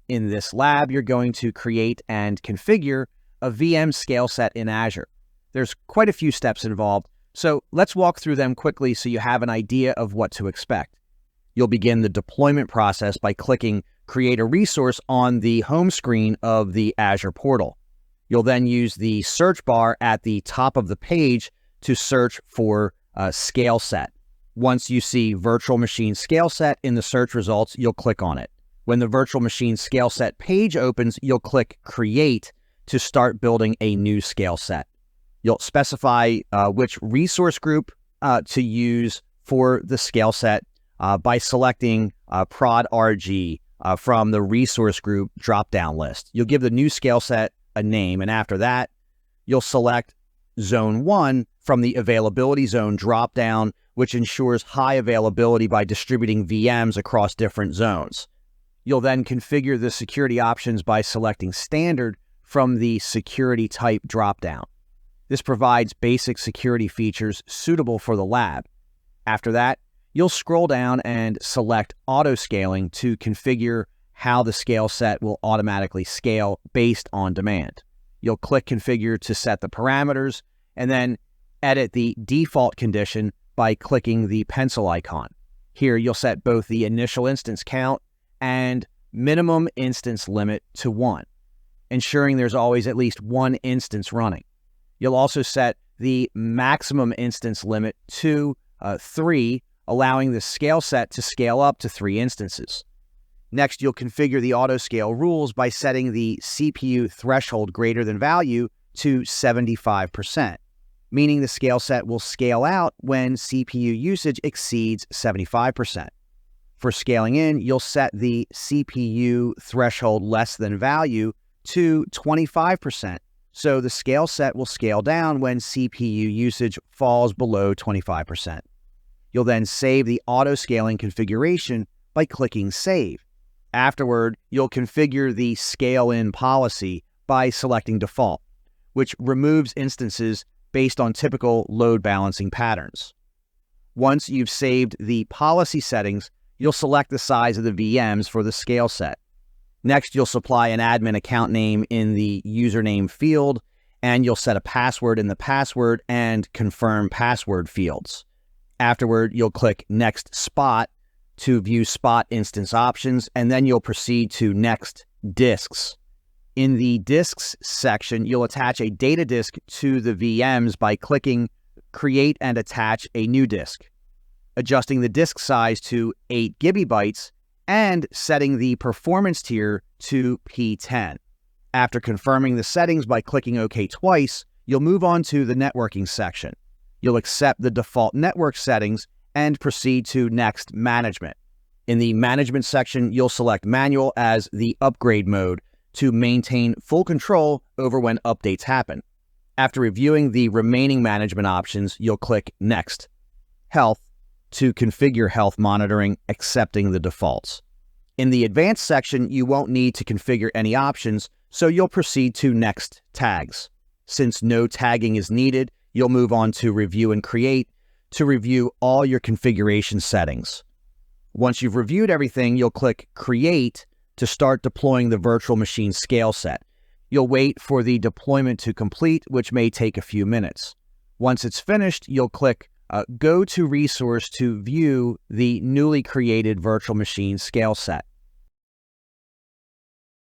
In this lab, you're going to create and configure a VM scale set in Azure. There's quite a few steps involved, so let's walk through them quickly so you have an idea of what to expect. You'll begin the deployment process by clicking Create a Resource on the home screen of the Azure portal. You'll then use the search bar at the top of the page to search for a scale set. Once you see Virtual Machine Scale Set in the search results, you'll click on it. When the Virtual Machine Scale Set page opens, you'll click Create to start building a new scale set. You'll specify which resource group to use for the scale set by selecting prod RG from the resource group drop-down list. You'll give the new scale set a name, and after that, you'll select Zone 1 from the Availability Zone drop-down, which ensures high availability by distributing VMs across different zones. You'll then configure the security options by selecting Standard from the Security Type drop-down. This provides basic security features suitable for the lab. After that, you'll scroll down and select Autoscaling to configure how the scale set will automatically scale based on demand. You'll click Configure to set the parameters, and then edit the default condition by clicking the pencil icon. Here, you'll set both the initial instance count and minimum instance limit to 1, ensuring there's always at least one instance running. You'll also set the maximum instance limit to 3, allowing the scale set to scale up to 3 instances. Next, you'll configure the autoscale rules by setting the CPU threshold greater than value to 75%, meaning the scale set will scale out when CPU usage exceeds 75%. For scaling in, you'll set the CPU threshold less than value to 25%, so the scale set will scale down when CPU usage falls below 25%. You'll then save the auto-scaling configuration by clicking Save. Afterward, you'll configure the scale-in policy by selecting Default, which removes instances based on typical load balancing patterns. Once you've saved the policy settings, you'll select the size of the VMs for the scale set. Next, you'll supply an admin account name in the username field, and you'll set a password in the password and confirm password fields. Afterward, you'll click Next Spot to view spot instance options, and then you'll proceed to Next Disks. In the Disks section, you'll attach a data disk to the VMs by clicking Create and Attach a New Disk, adjusting the disk size to 8 GB and setting the performance tier to P10. After confirming the settings by clicking OK twice, you'll move on to the networking section. You'll accept the default network settings and proceed to Next Management. In the Management section, you'll select Manual as the upgrade mode to maintain full control over when updates happen. After reviewing the remaining management options, you'll click Next. Health to configure health monitoring, accepting the defaults. In the Advanced section, you won't need to configure any options, so you'll proceed to Next Tags. Since no tagging is needed, you'll move on to Review and Create to review all your configuration settings. Once you've reviewed everything, you'll click Create to start deploying the virtual machine scale set. You'll wait for the deployment to complete, which may take a few minutes. Once it's finished, you'll click Go to Resource to view the newly created virtual machine scale set.